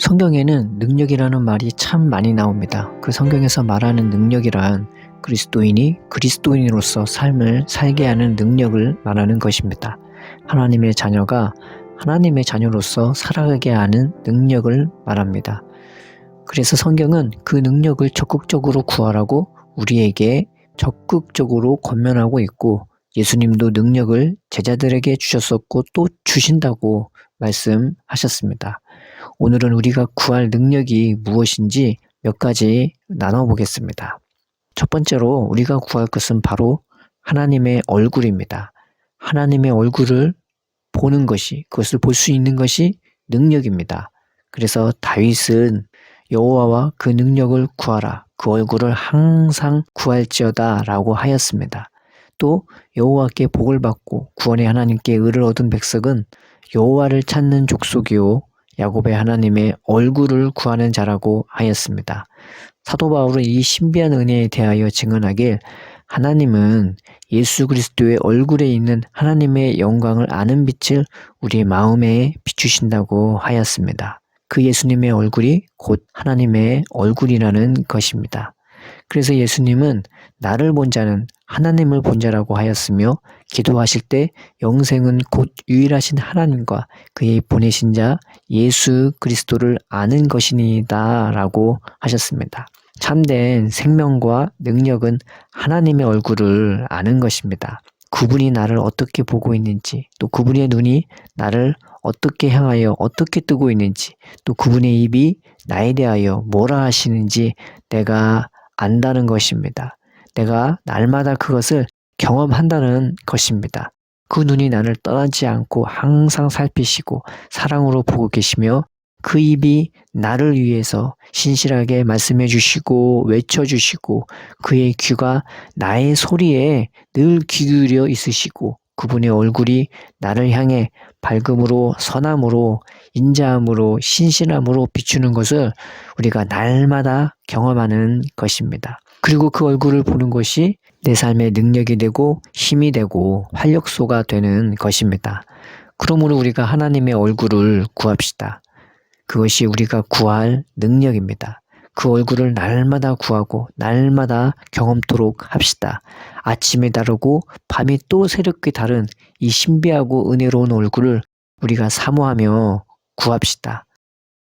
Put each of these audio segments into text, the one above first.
성경에는 능력이라는 말이 참 많이 나옵니다. 그 성경에서 말하는 능력이란 그리스도인이 그리스도인으로서 삶을 살게 하는 능력을 말하는 것입니다. 하나님의 자녀가 하나님의 자녀로서 살아가게 하는 능력을 말합니다. 그래서 성경은 그 능력을 적극적으로 구하라고 우리에게 적극적으로 권면하고 있고, 예수님도 능력을 제자들에게 주셨었고 또 주신다고 말씀하셨습니다. 오늘은 우리가 구할 능력이 무엇인지 몇 가지 나눠보겠습니다. 첫 번째로 우리가 구할 것은 바로 하나님의 얼굴입니다. 하나님의 얼굴을 보는 것이, 그것을 볼 수 있는 것이 능력입니다. 그래서 다윗은 여호와와 그 능력을 구하라, 그 얼굴을 항상 구할지어다 라고 하였습니다. 또 여호와께 복을 받고 구원의 하나님께 의를 얻은 백성은 여호와를 찾는 족속이요 야곱의 하나님의 얼굴을 구하는 자라고 하였습니다. 사도 바울은 이 신비한 은혜에 대하여 증언하길, 하나님은 예수 그리스도의 얼굴에 있는 하나님의 영광을 아는 빛을 우리의 마음에 비추신다고 하였습니다. 그 예수님의 얼굴이 곧 하나님의 얼굴이라는 것입니다. 그래서 예수님은 나를 본 자는 하나님을 본 자라고 하였으며, 기도하실 때 영생은 곧 유일하신 하나님과 그의 보내신 자 예수 그리스도를 아는 것이니이다 라고 하셨습니다. 참된 생명과 능력은 하나님의 얼굴을 아는 것입니다. 그분이 나를 어떻게 보고 있는지, 또 그분의 눈이 나를 어떻게 향하여 어떻게 뜨고 있는지, 또 그분의 입이 나에 대하여 뭐라 하시는지 내가 안다는 것입니다. 내가 날마다 그것을 경험한다는 것입니다. 그 눈이 나를 떠나지 않고 항상 살피시고 사랑으로 보고 계시며, 그 입이 나를 위해서 신실하게 말씀해 주시고 외쳐 주시고, 그의 귀가 나의 소리에 늘 귀 기울여 있으시고, 그분의 얼굴이 나를 향해 밝음으로 선함으로 인자함으로 신실함으로 비추는 것을 우리가 날마다 경험하는 것입니다. 그리고 그 얼굴을 보는 것이 내 삶의 능력이 되고 힘이 되고 활력소가 되는 것입니다. 그러므로 우리가 하나님의 얼굴을 구합시다. 그것이 우리가 구할 능력입니다. 그 얼굴을 날마다 구하고 날마다 경험토록 합시다. 아침에 다르고 밤이 또 새롭게 다른 이 신비하고 은혜로운 얼굴을 우리가 사모하며 구합시다.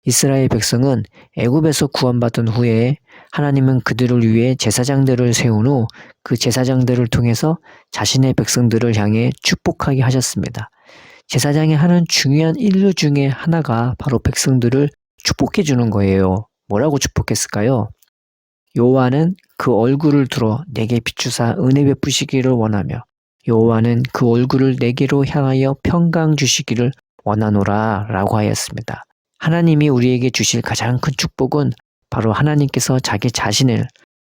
이스라엘 백성은 애굽에서 구원받은 후에 하나님은 그들을 위해 제사장들을 세운 후 그 제사장들을 통해서 자신의 백성들을 향해 축복하게 하셨습니다. 제사장이 하는 중요한 일 중에 하나가 바로 백성들을 축복해 주는 거예요. 뭐라고 축복했을까요? 여호와는 그 얼굴을 들어 내게 비추사 은혜 베푸시기를 원하며, 여호와는 그 얼굴을 내게로 향하여 평강 주시기를 원하노라 라고 하였습니다. 하나님이 우리에게 주실 가장 큰 축복은 바로 하나님께서 자기 자신을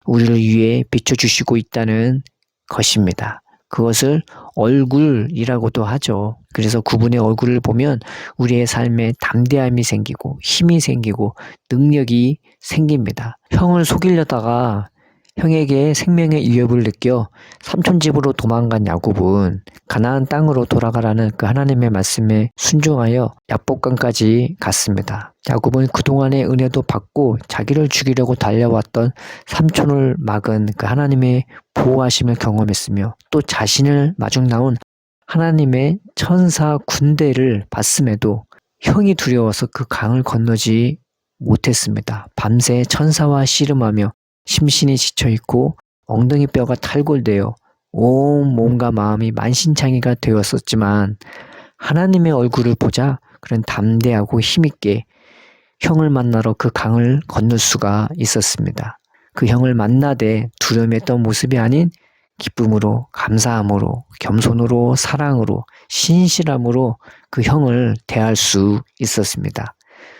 우리를 위해 비춰주시고 있다는 것입니다. 그것을 얼굴이라고도 하죠. 그래서 그분의 얼굴을 보면 우리의 삶에 담대함이 생기고 힘이 생기고 능력이 생깁니다. 형을 속이려다가 형에게 생명의 위협을 느껴 삼촌 집으로 도망간 야곱은 가나안 땅으로 돌아가라는 그 하나님의 말씀에 순종하여 야복강까지 갔습니다. 야곱은 그동안의 은혜도 받고 자기를 죽이려고 달려왔던 삼촌을 막은 그 하나님의 보호하심을 경험했으며, 또 자신을 마중 나온 하나님의 천사 군대를 봤음에도 형이 두려워서 그 강을 건너지 못했습니다. 밤새 천사와 씨름하며 심신이 지쳐있고 엉덩이 뼈가 탈골되어 온 몸과 마음이 만신창이가 되었었지만, 하나님의 얼굴을 보자 그런 담대하고 힘있게 형을 만나러 그 강을 건널 수가 있었습니다. 그 형을 만나되 두려움했던 모습이 아닌 기쁨으로, 감사함으로, 겸손으로, 사랑으로, 신실함으로 그 형을 대할 수 있었습니다.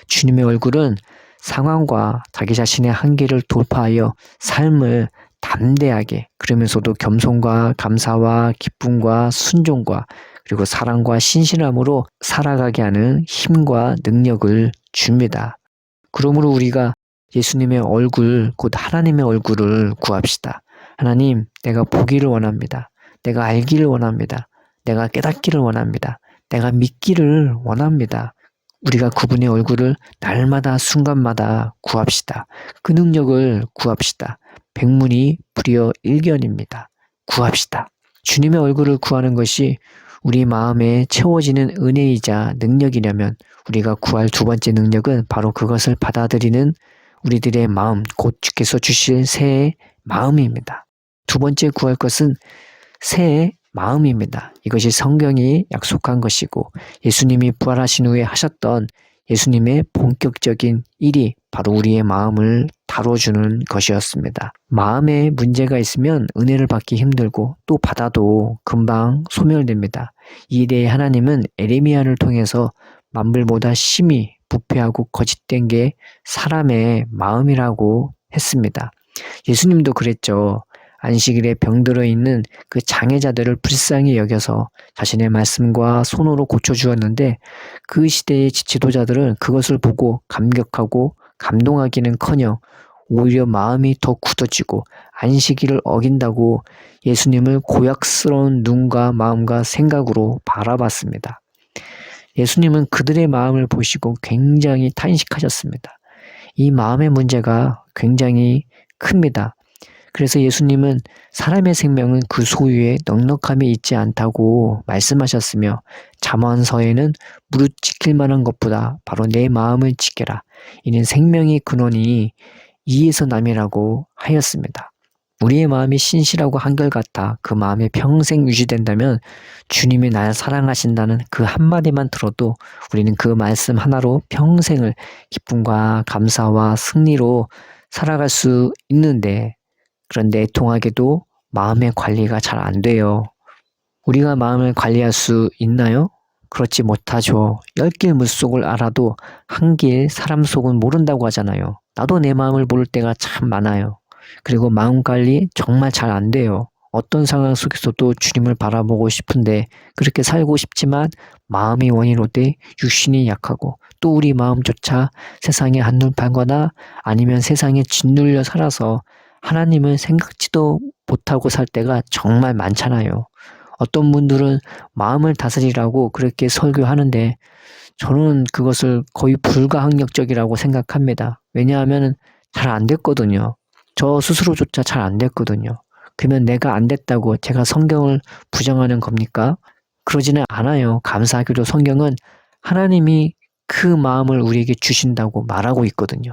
주님의 얼굴은 상황과 자기 자신의 한계를 돌파하여 삶을 담대하게, 그러면서도 겸손과 감사와 기쁨과 순종과 그리고 사랑과 신실함으로 살아가게 하는 힘과 능력을 줍니다. 그러므로 우리가 예수님의 얼굴, 곧 하나님의 얼굴을 구합시다. 하나님, 내가 보기를 원합니다. 내가 알기를 원합니다. 내가 깨닫기를 원합니다. 내가 믿기를 원합니다. 우리가 그분의 얼굴을 날마다 순간마다 구합시다. 그 능력을 구합시다. 백문이 불여 일견입니다. 구합시다. 주님의 얼굴을 구하는 것이 우리 마음에 채워지는 은혜이자 능력이라면 우리가 구할 두 번째 능력은 바로 그것을 받아들이는 우리들의 마음, 곧 주께서 주실 새의 마음입니다. 두 번째 구할 것은 새의 마음입니다. 이것이 성경이 약속한 것이고 예수님이 부활하신 후에 하셨던 예수님의 본격적인 일이 바로 우리의 마음을 다뤄주는 것이었습니다. 마음에 문제가 있으면 은혜를 받기 힘들고 또 받아도 금방 소멸됩니다. 이에 대해 하나님은 에레미야를 통해서 만물보다 심히 부패하고 거짓된 게 사람의 마음이라고 했습니다. 예수님도 그랬죠. 안식일에 병들어 있는 그 장애자들을 불쌍히 여겨서 자신의 말씀과 손으로 고쳐주었는데 그 시대의 지도자들은 그것을 보고 감격하고 감동하기는커녕 오히려 마음이 더 굳어지고 안식일을 어긴다고 예수님을 고약스러운 눈과 마음과 생각으로 바라봤습니다. 예수님은 그들의 마음을 보시고 굉장히 탄식하셨습니다. 이 마음의 문제가 굉장히 큽니다. 그래서 예수님은 사람의 생명은 그 소유에 넉넉함이 있지 않다고 말씀하셨으며 잠언서에는 무릇 지킬 만한 것보다 바로 내 마음을 지켜라. 이는 생명의 근원이 이에서 남이라고 하였습니다. 우리의 마음이 신실하고 한결같아 그 마음이 평생 유지된다면 주님이 날 사랑하신다는 그 한마디만 들어도 우리는 그 말씀 하나로 평생을 기쁨과 감사와 승리로 살아갈 수 있는데 그런데 애통하게도 마음의 관리가 잘 안 돼요. 우리가 마음을 관리할 수 있나요? 그렇지 못하죠. 10길 물속을 알아도 한 길 사람 속은 모른다고 하잖아요. 나도 내 마음을 모를 때가 참 많아요. 그리고 마음 관리 정말 잘 안 돼요. 어떤 상황 속에서도 주님을 바라보고 싶은데 그렇게 살고 싶지만 마음이 원인으로 돼 육신이 약하고 또 우리 마음조차 세상에 한눈 팔거나 아니면 세상에 짓눌려 살아서 하나님을 생각지도 못하고 살 때가 정말 많잖아요. 어떤 분들은 마음을 다스리라고 그렇게 설교하는데 저는 그것을 거의 불가항력적이라고 생각합니다. 왜냐하면 잘 안 됐거든요. 저 스스로조차 잘 안 됐거든요. 그러면 내가 안 됐다고 제가 성경을 부정하는 겁니까? 그러지는 않아요. 감사하게도 성경은 하나님이 그 마음을 우리에게 주신다고 말하고 있거든요.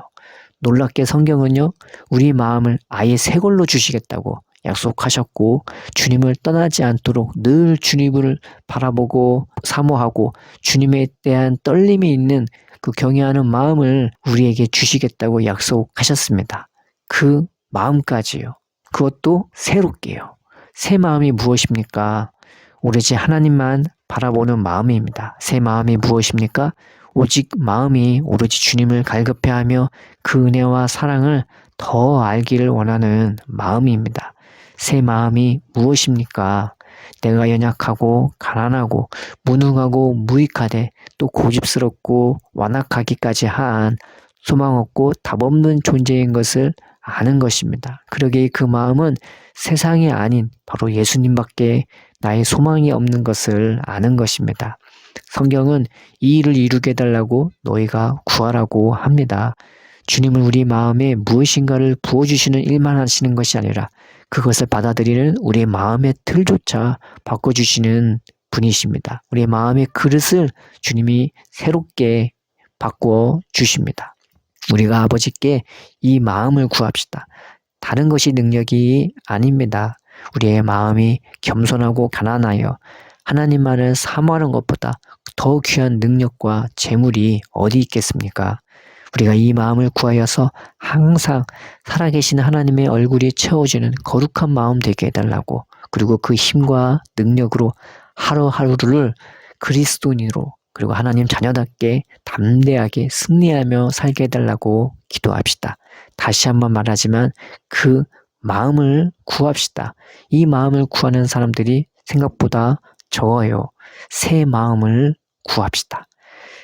놀랍게 성경은요, 우리 마음을 아예 새 걸로 주시겠다고 약속하셨고 주님을 떠나지 않도록 늘 주님을 바라보고 사모하고 주님에 대한 떨림이 있는 그 경외하는 마음을 우리에게 주시겠다고 약속하셨습니다. 그 마음까지요. 그것도 새롭게요. 새 마음이 무엇입니까? 오로지 하나님만 바라보는 마음입니다. 새 마음이 무엇입니까? 오직 마음이 오로지 주님을 갈급해하며 그 은혜와 사랑을 더 알기를 원하는 마음입니다. 새 마음이 무엇입니까? 내가 연약하고 가난하고 무능하고 무익하되 또 고집스럽고 완악하기까지 한 소망 없고 답 없는 존재인 것을 아는 것입니다. 그러기에 그 마음은 세상이 아닌 바로 예수님밖에 나의 소망이 없는 것을 아는 것입니다. 성경은 이 일을 이루게 해달라고 너희가 구하라고 합니다. 주님은 우리 마음에 무엇인가를 부어주시는 일만 하시는 것이 아니라 그것을 받아들이는 우리의 마음의 틀조차 바꿔주시는 분이십니다. 우리의 마음의 그릇을 주님이 새롭게 바꾸어 주십니다. 우리가 아버지께 이 마음을 구합시다. 다른 것이 능력이 아닙니다. 우리의 마음이 겸손하고 가난하여 하나님만을 사모하는 것보다 더 귀한 능력과 재물이 어디 있겠습니까? 우리가 이 마음을 구하여서 항상 살아계신 하나님의 얼굴이 채워지는 거룩한 마음 되게 해달라고, 그리고 그 힘과 능력으로 하루하루를 그리스도인으로 그리고 하나님 자녀답게 담대하게 승리하며 살게 해달라고 기도합시다. 다시 한번 말하지만 그 마음을 구합시다. 이 마음을 구하는 사람들이 생각보다 적어요. 새 마음을 구합시다.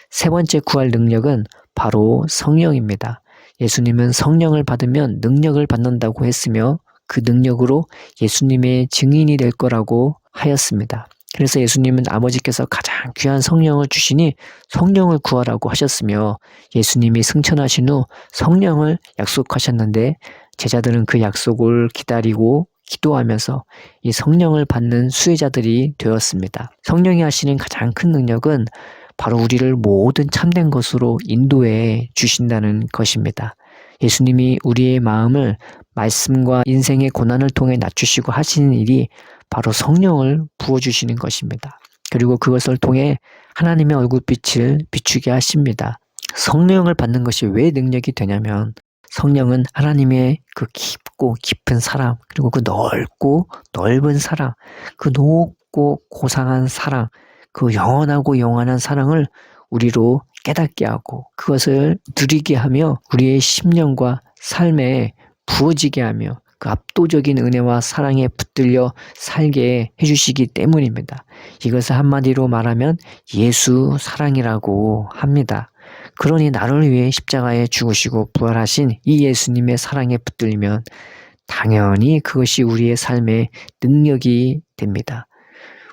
세 번째 구할 능력은 바로 성령입니다. 예수님은 성령을 받으면 능력을 받는다고 했으며 그 능력으로 예수님의 증인이 될 거라고 하였습니다. 그래서 예수님은 아버지께서 가장 귀한 성령을 주시니 성령을 구하라고 하셨으며 예수님이 승천하신 후 성령을 약속하셨는데 제자들은 그 약속을 기다리고 기도하면서 이 성령을 받는 수혜자들이 되었습니다. 성령이 하시는 가장 큰 능력은 바로 우리를 모든 참된 것으로 인도해 주신다는 것입니다. 예수님이 우리의 마음을 말씀과 인생의 고난을 통해 낮추시고 하시는 일이 바로 성령을 부어주시는 것입니다. 그리고 그것을 통해 하나님의 얼굴빛을 비추게 하십니다. 성령을 받는 것이 왜 능력이 되냐면 성령은 하나님의 그 깊고 깊은 사랑, 그리고 그 넓고 넓은 사랑, 그 높고 고상한 사랑, 그 영원하고 영원한 사랑을 우리로 깨닫게 하고 그것을 누리게 하며 우리의 심령과 삶에 부어지게 하며 그 압도적인 은혜와 사랑에 붙들려 살게 해주시기 때문입니다. 이것을 한마디로 말하면 예수 사랑이라고 합니다. 그러니 나를 위해 십자가에 죽으시고 부활하신 이 예수님의 사랑에 붙들리면 당연히 그것이 우리의 삶의 능력이 됩니다.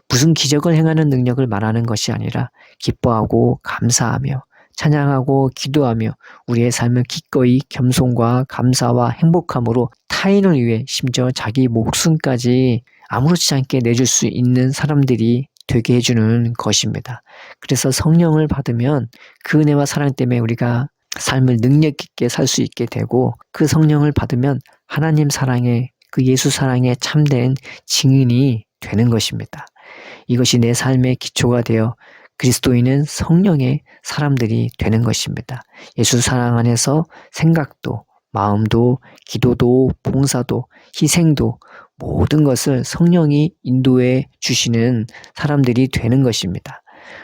무슨 기적을 행하는 능력을 말하는 것이 아니라 기뻐하고 감사하며 찬양하고 기도하며 우리의 삶을 기꺼이 겸손과 감사와 행복함으로 타인을 위해 심지어 자기 목숨까지 아무렇지 않게 내줄 수 있는 사람들이 되게 해주는 것입니다. 그래서 성령을 받으면 그 은혜와 사랑 때문에 우리가 삶을 능력 있게 살 수 있게 되고 그 성령을 받으면 하나님 사랑의 그 예수 사랑의 참된 증인이 되는 것입니다. 이것이 내 삶의 기초가 되어 그리스도인은 성령의 사람들이 되는 것입니다. 예수 사랑 안에서 생각도, 마음도, 기도도, 봉사도, 희생도 모든 것을 성령이 인도해 주시는 사람들이 되는 것입니다.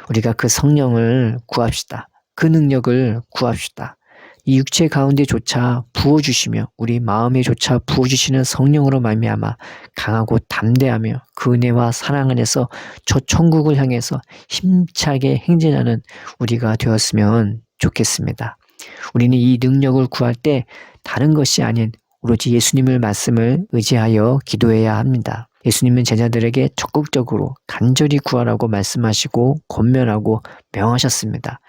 우리가 그 성령을 구합시다. 그 능력을 구합시다. 이 육체 가운데조차 부어주시며 우리 마음에조차 부어주시는 성령으로 말미암아 강하고 담대하며 그 은혜와 사랑 안에서 저 천국을 향해서 힘차게 행진하는 우리가 되었으면 좋겠습니다. 우리는 이 능력을 구할 때 다른 것이 아닌 오로지 예수님의 말씀을 의지하여 기도해야 합니다. 예수님은 제자들에게 적극적으로 간절히 구하라고 말씀하시고 권면하고 명하셨습니다.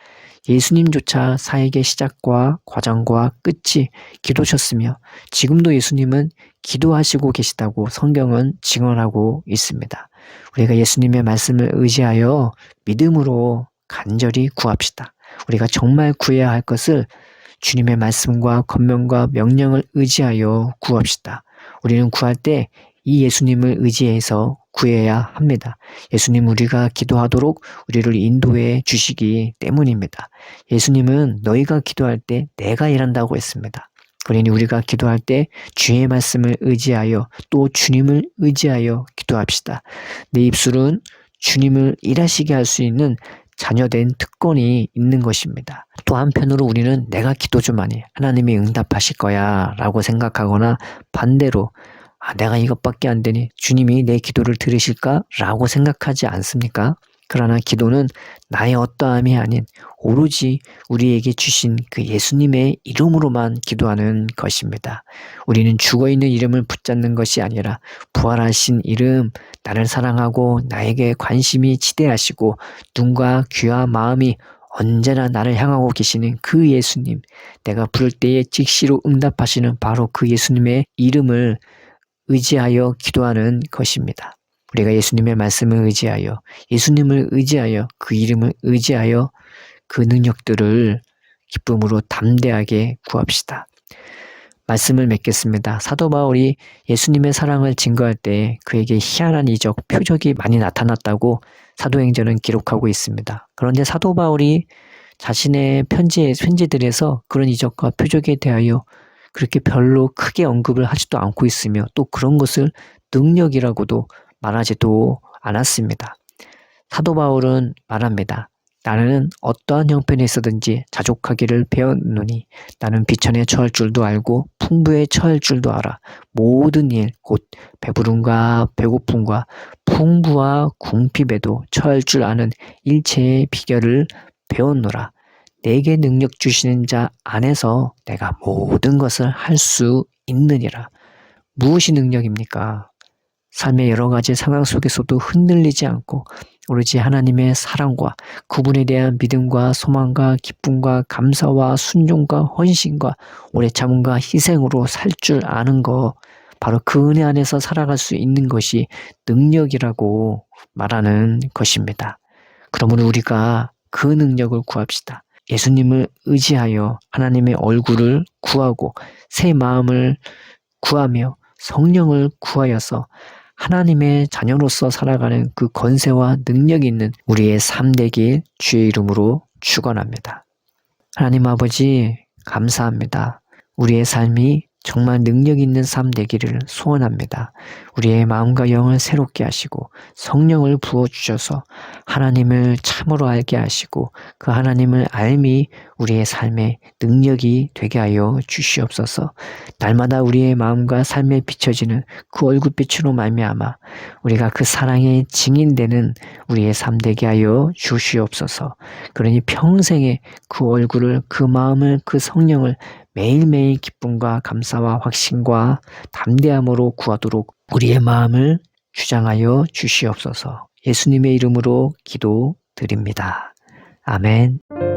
예수님조차 사역의 시작과 과정과 끝이 기도셨으며 지금도 예수님은 기도하시고 계시다고 성경은 증언하고 있습니다. 우리가 예수님의 말씀을 의지하여 믿음으로 간절히 구합시다. 우리가 정말 구해야 할 것을 주님의 말씀과 권면과 명령을 의지하여 구합시다. 우리는 구할 때 이 예수님을 의지해서 구해야 합니다. 예수님 우리가 기도하도록 우리를 인도해 주시기 때문입니다. 예수님은 너희가 기도할 때 내가 일한다고 했습니다. 그러니 우리가 기도할 때 주의 말씀을 의지하여 또 주님을 의지하여 기도합시다. 내 입술은 주님을 일하시게 할 수 있는 자녀된 특권이 있는 것입니다. 또 한편으로 우리는 내가 기도 좀 하니 하나님이 응답하실 거야 라고 생각하거나 반대로 내가 이것밖에 안 되니 주님이 내 기도를 들으실까? 라고 생각하지 않습니까? 그러나 기도는 나의 어떠함이 아닌 오로지 우리에게 주신 그 예수님의 이름으로만 기도하는 것입니다. 우리는 죽어있는 이름을 붙잡는 것이 아니라 부활하신 이름, 나를 사랑하고 나에게 관심이 지대하시고 눈과 귀와 마음이 언제나 나를 향하고 계시는 그 예수님, 내가 부를 때에 즉시로 응답하시는 바로 그 예수님의 이름을 의지하여 기도하는 것입니다. 우리가 예수님의 말씀을 의지하여 예수님을 의지하여 그 이름을 의지하여 그 능력들을 기쁨으로 담대하게 구합시다. 말씀을 맺겠습니다. 사도 바울이 예수님의 사랑을 증거할 때 그에게 희한한 이적, 표적이 많이 나타났다고 사도행전은 기록하고 있습니다. 그런데 사도 바울이 자신의 편지들에서 그런 이적과 표적에 대하여 그렇게 별로 크게 언급을 하지도 않고 있으며 또 그런 것을 능력이라고도 말하지도 않았습니다. 사도 바울은 말합니다. 나는 어떠한 형편에 있어든지 자족하기를 배웠노니 나는 비천에 처할 줄도 알고 풍부에 처할 줄도 알아. 모든 일 곧 배부름과 배고픔과 풍부와 궁핍에도 처할 줄 아는 일체의 비결을 배웠노라. 내게 능력 주시는 자 안에서 내가 모든 것을 할 수 있느니라. 무엇이 능력입니까? 삶의 여러 가지 상황 속에서도 흔들리지 않고 오로지 하나님의 사랑과 그분에 대한 믿음과 소망과 기쁨과 감사와 순종과 헌신과 오래 참음과 희생으로 살 줄 아는 거, 바로 그 은혜 안에서 살아갈 수 있는 것이 능력이라고 말하는 것입니다. 그러므로 우리가 그 능력을 구합시다. 예수님을 의지하여 하나님의 얼굴을 구하고 새 마음을 구하며 성령을 구하여서 하나님의 자녀로서 살아가는 그 권세와 능력이 있는 우리의 삶 되길 주의 이름으로 축원합니다. 하나님 아버지, 감사합니다. 우리의 삶이 정말 능력 있는 삶 되기를 소원합니다. 우리의 마음과 영을 새롭게 하시고 성령을 부어주셔서 하나님을 참으로 알게 하시고 그 하나님을 알미 우리의 삶에 능력이 되게 하여 주시옵소서. 날마다 우리의 마음과 삶에 비춰지는 그 얼굴빛으로 말미암아 우리가 그 사랑의 증인되는 우리의 삶 되게 하여 주시옵소서. 그러니 평생에 그 얼굴을, 그 마음을, 그 성령을 매일매일 기쁨과 감사와 확신과 담대함으로 구하도록 우리의 마음을 주장하여 주시옵소서. 예수님의 이름으로 기도드립니다. 아멘.